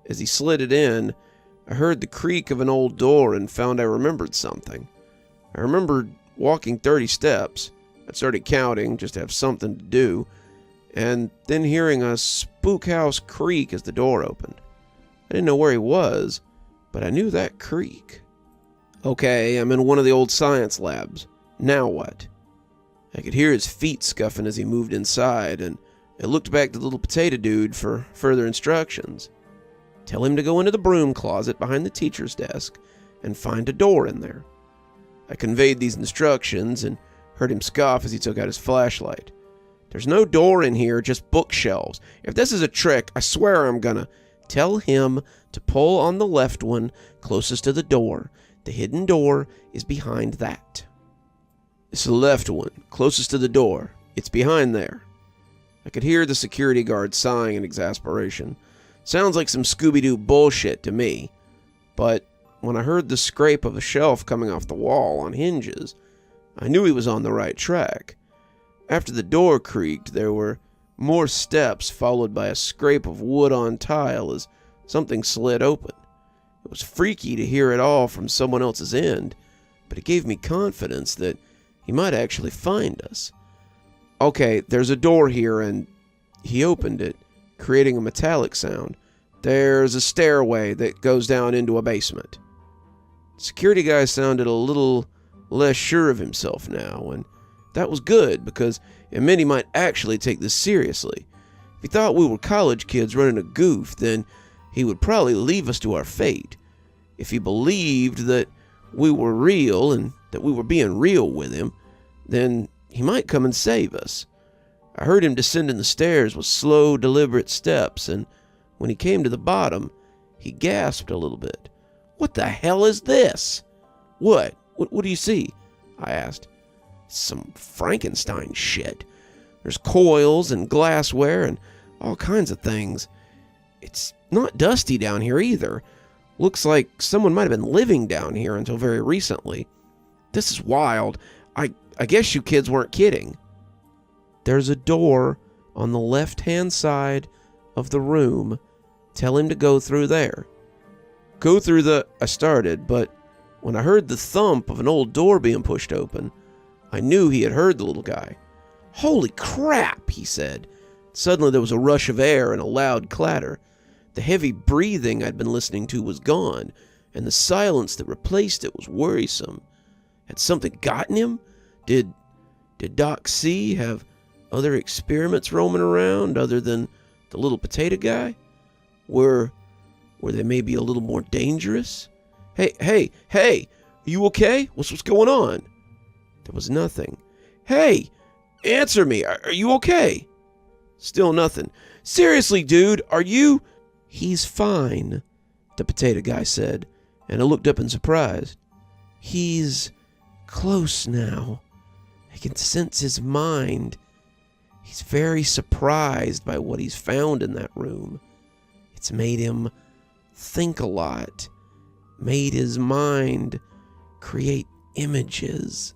as he slid it in, I heard the creak of an old door and found I remembered something. I remembered walking 30 steps. I started counting just to have something to do, and then hearing a spook house creak as the door opened. I didn't know where he was, but I knew that creak. Okay, I'm in one of the old science labs. Now what? I could hear his feet scuffing as he moved inside, and I looked back to the little potato dude for further instructions. "Tell him to go into the broom closet behind the teacher's desk and find a door in there." I conveyed these instructions and heard him scoff as he took out his flashlight. "There's no door in here, just bookshelves. If this is a trick, I swear I'm gonna..." Tell him to pull on the left one closest to the door. The hidden door is behind that. It's the left one, closest to the door. It's behind there. I could hear the security guard sighing in exasperation. Sounds like some Scooby-Doo bullshit to me. But when I heard the scrape of a shelf coming off the wall on hinges, I knew he was on the right track. After the door creaked, there were more steps followed by a scrape of wood on tile as something slid open. It was freaky to hear it all from someone else's end, but it gave me confidence that he might actually find us. Okay, there's a door here, and he opened it, creating a metallic sound. There's a stairway that goes down into a basement. The security guy sounded a little less sure of himself now, and that was good because it meant he might actually take this seriously. If he thought we were college kids running a goof, then he would probably leave us to our fate. If he believed that we were real and that we were being real with him, then he might come and save us. I heard him descending the stairs with slow, deliberate steps, and when he came to the bottom, he gasped a little bit. "What the hell is this?" What do you see?" I asked. "Some Frankenstein shit. There's coils and glassware and all kinds of things. It's not dusty down here either. Looks like someone might have been living down here until very recently. This is wild. I guess you kids weren't kidding." "There's a door on the left-hand side of the room. Tell him to go through there." "Go through the..." I started, but when I heard the thump of an old door being pushed open, I knew he had heard the little guy. "Holy crap," he said. Suddenly there was a rush of air and a loud clatter. The heavy breathing I'd been listening to was gone, and the silence that replaced it was worrisome. Had something gotten him? Did Doc C have other experiments roaming around other than the little potato guy? Were they maybe a little more dangerous? Hey, are you okay? What's going on?" There was nothing. "Hey, answer me, are you okay?" Still nothing. "Seriously, dude, are you..." "He's fine," the potato guy said, and I looked up in surprise. "He's close now. I can sense his mind. He's very surprised by what he's found in that room. It's made him think a lot, made his mind create images."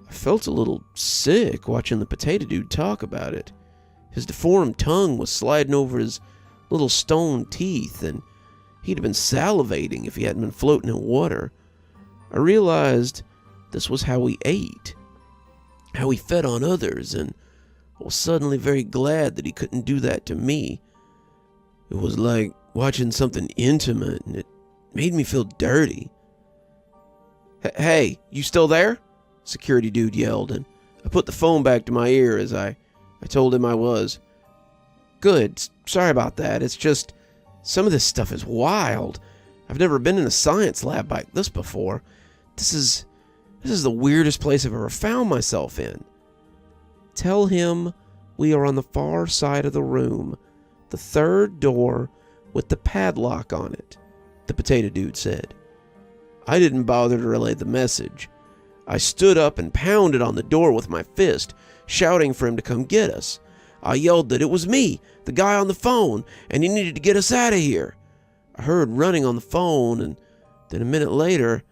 I felt a little sick watching the potato dude talk about it. His deformed tongue was sliding over his little stone teeth, and he'd have been salivating if he hadn't been floating in water. I realized this was how he ate, how he fed on others, and I was suddenly very glad that he couldn't do that to me. It was like watching something intimate, and it made me feel dirty. "Hey, you still there?" Security dude yelled, and I put the phone back to my ear as I told him I was. "Good, sorry about that. It's just, some of this stuff is wild. I've never been in a science lab like this before. This is the weirdest place I've ever found myself in." "Tell him we are on the far side of the room, the third door with the padlock on it," the potato dude said. I didn't bother to relay the message. I stood up and pounded on the door with my fist, shouting for him to come get us. I yelled that it was me, the guy on the phone, and he needed to get us out of here. I heard running on the phone, and then a minute later,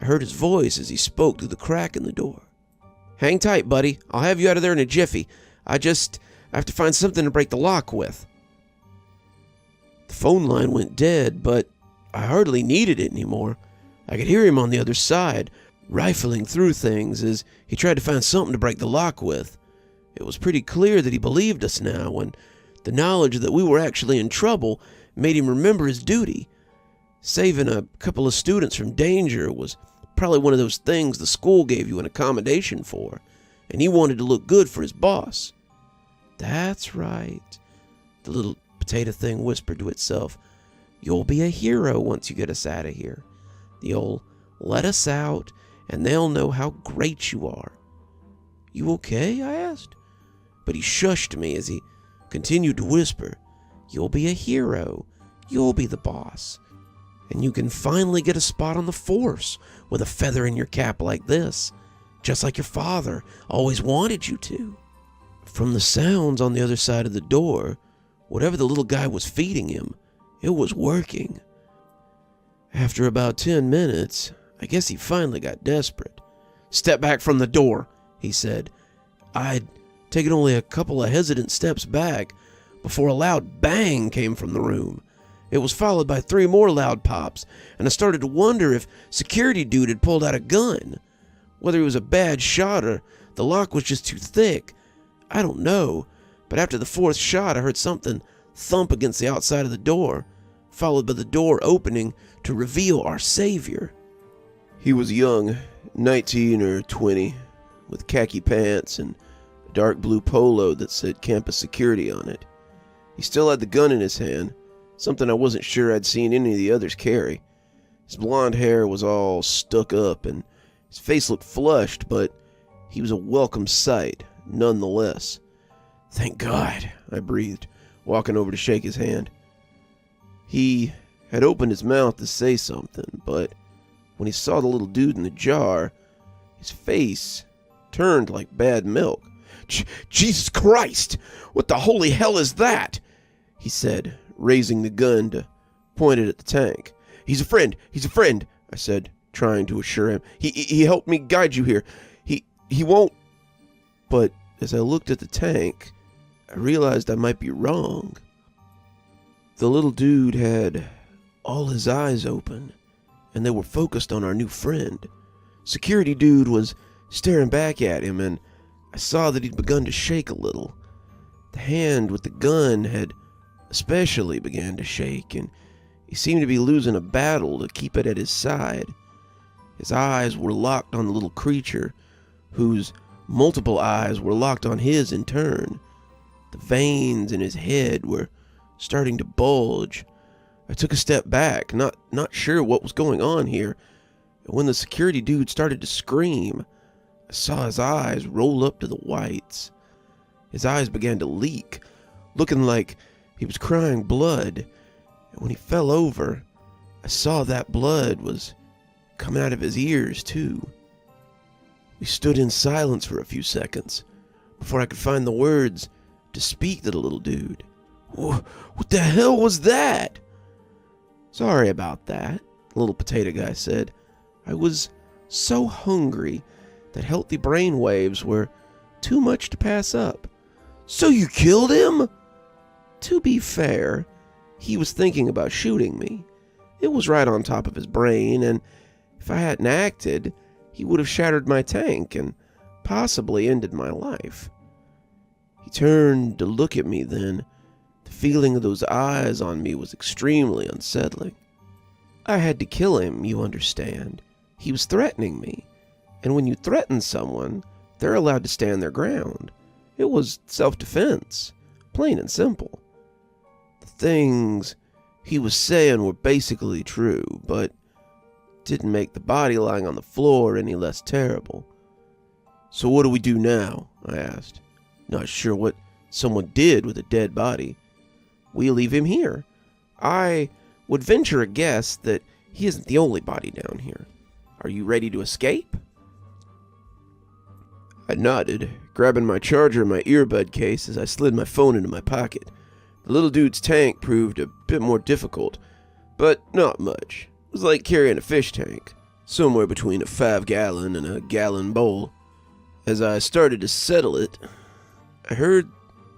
I heard his voice as he spoke through the crack in the door. "Hang tight, buddy. I'll have you out of there in a jiffy. I have to find something to break the lock with." The phone line went dead, but I hardly needed it anymore. I could hear him on the other side, rifling through things as he tried to find something to break the lock with. It was pretty clear that he believed us now, and the knowledge that we were actually in trouble made him remember his duty. Saving a couple of students from danger was probably one of those things the school gave you an accommodation for, and he wanted to look good for his boss. "That's right," the little potato thing whispered to itself. "You'll be a hero once you get us out of here. You'll let us out, and they'll know how great you are." "You okay?" I asked. But he shushed me as he continued to whisper, "You'll be a hero. You'll be the boss. And you can finally get a spot on the force with a feather in your cap like this, just like your father always wanted you to." From the sounds on the other side of the door, whatever the little guy was feeding him, it was working. After about 10 minutes, I guess he finally got desperate. "Step back from the door," he said. I'd taken only a couple of hesitant steps back before a loud bang came from the room. It was followed by 3 more loud pops, and I started to wonder if security dude had pulled out a gun. Whether he was a bad shot or the lock was just too thick, I don't know, but after the 4th shot I heard something thump against the outside of the door, followed by the door opening to reveal our savior. He was young, 19 or 20, with khaki pants and a dark blue polo that said campus security on it. He still had the gun in his hand, something I wasn't sure I'd seen any of the others carry. His blonde hair was all stuck up and his face looked flushed, but he was a welcome sight nonetheless. "Thank God," I breathed, walking over to shake his hand. He had opened his mouth to say something, but when he saw the little dude in the jar, his face turned like bad milk. Jesus Christ! What the holy hell is that?" he said, raising the gun to point it at the tank. He's a friend, I said, trying to assure him. He helped me guide you here. He won't..." But as I looked at the tank, I realized I might be wrong. The little dude had all his eyes open, and they were focused on our new friend. Security dude was staring back at him, and I saw that he'd begun to shake a little. The hand with the gun had especially began to shake, and he seemed to be losing a battle to keep it at his side. His eyes were locked on the little creature, whose multiple eyes were locked on his in turn. The veins in his head were starting to bulge. I took a step back, not sure what was going on here, and when the security dude started to scream, I saw his eyes roll up to the whites. His eyes began to leak, looking like he was crying blood, and when he fell over, I saw that blood was coming out of his ears too. We stood in silence for a few seconds before I could find the words to speak to the little dude. "What the hell was that?" "Sorry about that," the little potato guy said. "I was so hungry that healthy brain waves were too much to pass up." "So you killed him?" "To be fair, he was thinking about shooting me. It was right on top of his brain, and if I hadn't acted, he would have shattered my tank and possibly ended my life." He turned to look at me then. The feeling of those eyes on me was extremely unsettling. "I had to kill him, you understand. He was threatening me. And when you threaten someone, they're allowed to stand their ground. It was self-defense, plain and simple." The things he was saying were basically true, but didn't make the body lying on the floor any less terrible. "So what do we do now?" I asked, not sure what someone did with a dead body. "We leave him here. I would venture a guess that he isn't the only body down here. Are you ready to escape?" I nodded, grabbing my charger and my earbud case as I slid my phone into my pocket. The little dude's tank proved a bit more difficult, but not much. It was like carrying a fish tank, somewhere between a 5-gallon and a gallon bowl. As I started to settle it, I heard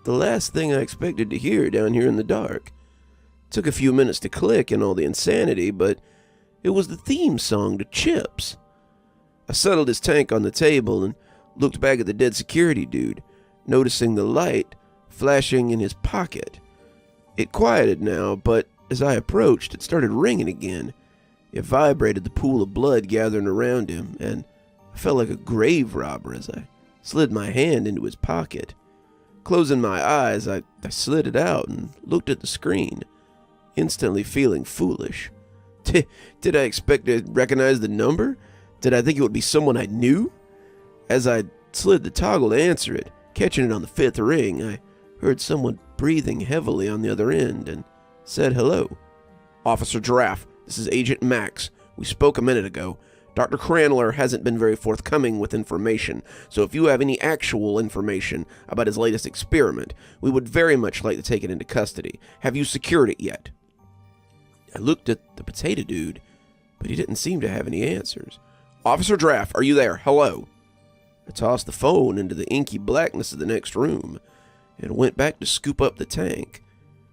the last thing I expected to hear down here in the dark. It took a few minutes to click in all the insanity, but it was the theme song to Chips. I settled his tank on the table and looked back at the dead security dude, noticing the light flashing in his pocket. It quieted now, but as I approached, it started ringing again. It vibrated the pool of blood gathering around him, and I felt like a grave robber as I slid my hand into his pocket. Closing my eyes, I slid it out and looked at the screen, instantly feeling foolish. Did I expect to recognize the number? Did I think it would be someone I knew? As I slid the toggle to answer it, catching it on the 5th ring, I heard someone breathing heavily on the other end and said hello. Officer Giraffe, this is Agent Max. We spoke a minute ago. Dr. Cranler hasn't been very forthcoming with information, so if you have any actual information about his latest experiment, we would very much like to take it into custody. Have you secured it yet? I looked at the potato dude, but he didn't seem to have any answers. Officer Giraffe, are you there? Hello? I tossed the phone into the inky blackness of the next room and went back to scoop up the tank.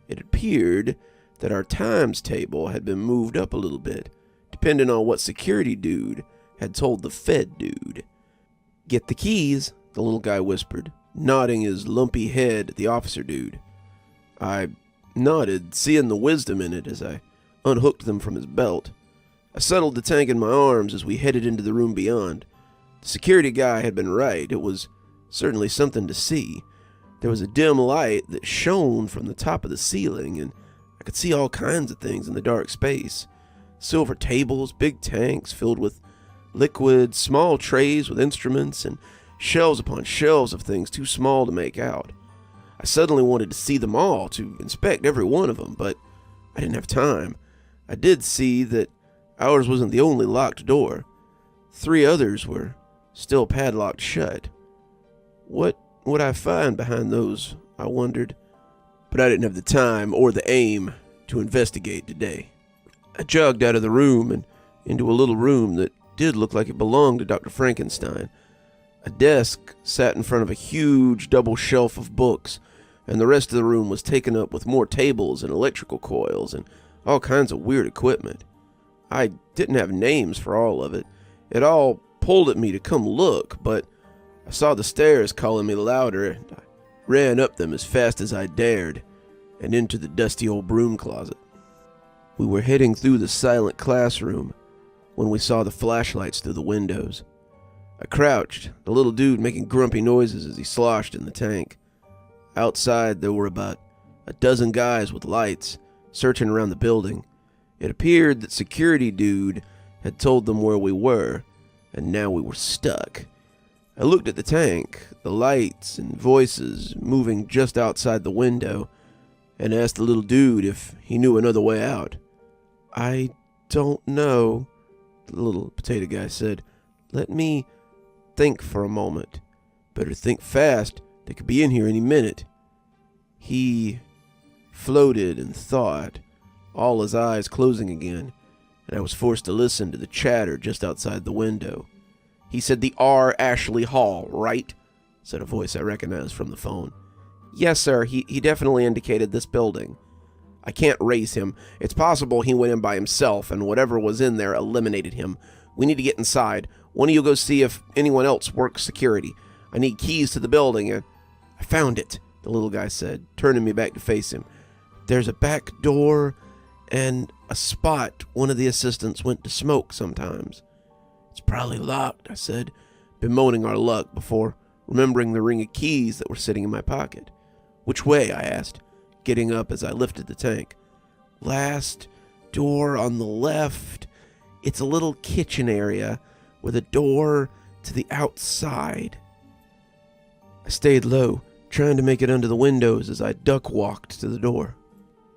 It appeared that our times table had been moved up a little bit, depending on what security dude had told the Fed dude. Get the keys, the little guy whispered, nodding his lumpy head at the officer dude. I nodded, seeing the wisdom in it as I unhooked them from his belt. I settled the tank in my arms as we headed into the room beyond. The security guy had been right. It was certainly something to see. There was a dim light that shone from the top of the ceiling, and I could see all kinds of things in the dark space. Silver tables, big tanks filled with liquid, small trays with instruments, and shelves upon shelves of things too small to make out. I suddenly wanted to see them all, to inspect every one of them, but I didn't have time. I did see that ours wasn't the only locked door. 3 others were still padlocked shut. What would I find behind those, I wondered, but I didn't have the time or the aim to investigate today. I jogged out of the room and into a little room that did look like it belonged to Dr. Frankenstein. A desk sat in front of a huge double shelf of books, and the rest of the room was taken up with more tables and electrical coils and all kinds of weird equipment. I didn't have names for all of it. It all pulled at me to come look, but I saw the stairs calling me louder, and I ran up them as fast as I dared and into the dusty old broom closet. We were heading through the silent classroom when we saw the flashlights through the windows. I crouched, the little dude making grumpy noises as he sloshed in the tank. Outside, there were about a dozen guys with lights searching around the building. It appeared that security dude had told them where we were, and now we were stuck. I looked at the tank, the lights and voices moving just outside the window, and asked the little dude if he knew another way out. I don't know, the little potato guy said. Let me think for a moment. Better think fast. They could be in here any minute. He floated and thought, all his eyes closing again, and I was forced to listen to the chatter just outside the window. He said the R. Ashley Hall, right? Said a voice I recognized from the phone. Yes, sir. He definitely indicated this building. I can't raise him. It's possible he went in by himself, and whatever was in there eliminated him. We need to get inside. One of you go see if anyone else works security. I need keys to the building. I found it, the little guy said, turning me back to face him. There's a back door and a spot one of the assistants went to smoke sometimes. It's probably locked, I said, bemoaning our luck before remembering the ring of keys that were sitting in my pocket. Which way? I asked, getting up as I lifted the tank. Last door on the left. It's a little kitchen area with a door to the outside. I stayed low, trying to make it under the windows as I duck-walked to the door.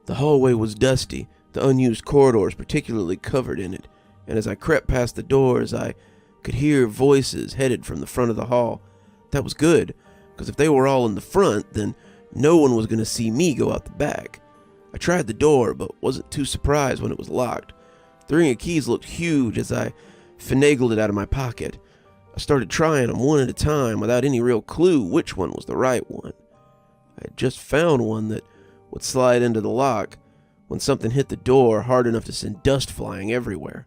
The hallway was dusty, the unused corridors particularly covered in it, and as I crept past the doors, I could hear voices headed from the front of the hall. That was good, because if they were all in the front, then no one was going to see me go out the back. I tried the door, but wasn't too surprised when it was locked. The ring of keys looked huge as I finagled it out of my pocket. I started trying them one at a time without any real clue which one was the right one. I had just found one that would slide into the lock when something hit the door hard enough to send dust flying everywhere.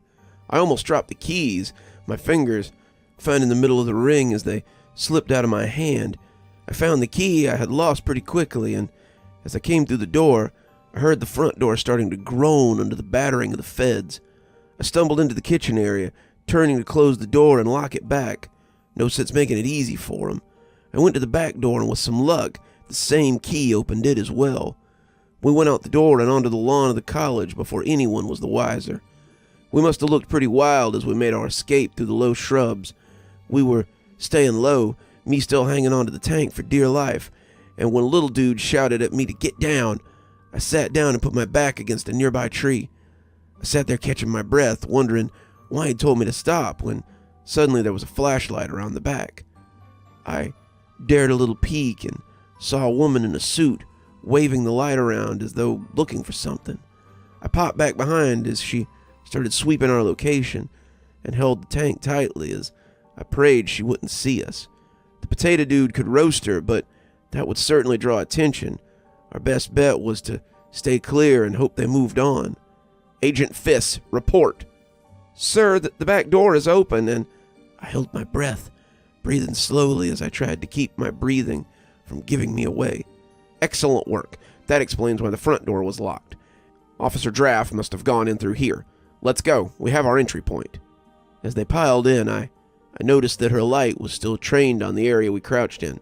I almost dropped the keys, my fingers finding the middle of the ring as they slipped out of my hand. I found the key I had lost pretty quickly, and as I came through the door, I heard the front door starting to groan under the battering of the feds. I stumbled into the kitchen area, turning to close the door and lock it back. No sense making it easy for him. I went to the back door, and with some luck, the same key opened it as well. We went out the door and onto the lawn of the college before anyone was the wiser. We must have looked pretty wild as we made our escape through the low shrubs. We were staying low, me still hanging onto the tank for dear life, and when a little dude shouted at me to get down, I sat down and put my back against a nearby tree. I sat there catching my breath, wondering why he'd told me to stop, when suddenly there was a flashlight around the back. I dared a little peek and saw a woman in a suit waving the light around as though looking for something. I popped back behind as she started sweeping our location and held the tank tightly as I prayed she wouldn't see us. The potato dude could roast her, but that would certainly draw attention. Our best bet was to stay clear and hope they moved on. "Agent Fiss, report." "Sir, the back door is open," and I held my breath, breathing slowly as I tried to keep my breathing from giving me away. "Excellent work. That explains why the front door was locked. Officer Draft must have gone in through here. Let's go. We have our entry point." As they piled in, I noticed that her light was still trained on the area we crouched in.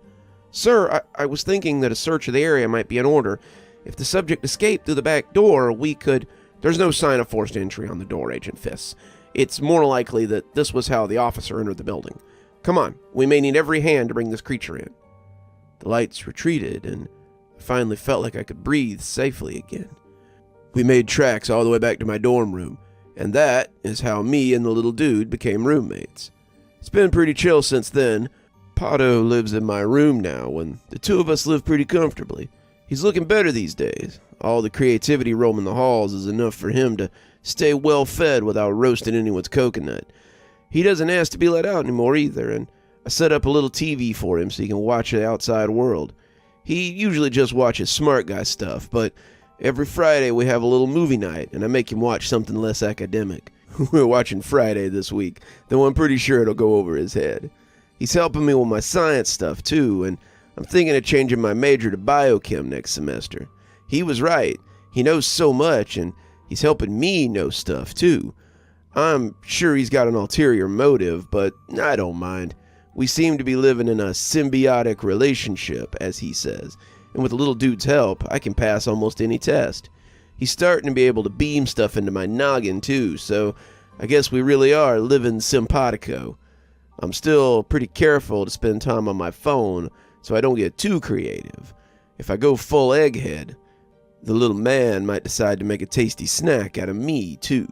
"Sir, I was thinking that a search of the area might be in order. If the subject escaped through the back door, we could—" "There's no sign of forced entry on the door, Agent Fiss. It's more likely that this was how the officer entered the building. Come on, we may need every hand to bring this creature in." The lights retreated, and I finally felt like I could breathe safely again. We made tracks all the way back to my dorm room, and that is how me and the little dude became roommates. It's been pretty chill since then. Pato lives in my room now, and the two of us live pretty comfortably. He's looking better these days. All the creativity roaming the halls is enough for him to stay well fed without roasting anyone's coconut. He doesn't ask to be let out anymore either, and I set up a little TV for him so he can watch the outside world. He usually just watches smart guy stuff, but every Friday we have a little movie night, and I make him watch something less academic. We're watching Friday this week, though I'm pretty sure it'll go over his head. He's helping me with my science stuff too, and I'm thinking of changing my major to biochem next semester. He was right. He knows so much, and he's helping me know stuff too. I'm sure he's got an ulterior motive, but I don't mind. We seem to be living in a symbiotic relationship, as he says, and with the little dude's help, I can pass almost any test. He's starting to be able to beam stuff into my noggin too, so I guess we really are living simpatico. I'm still pretty careful to spend time on my phone so I don't get too creative. If I go full egghead, the little man might decide to make a tasty snack out of me too.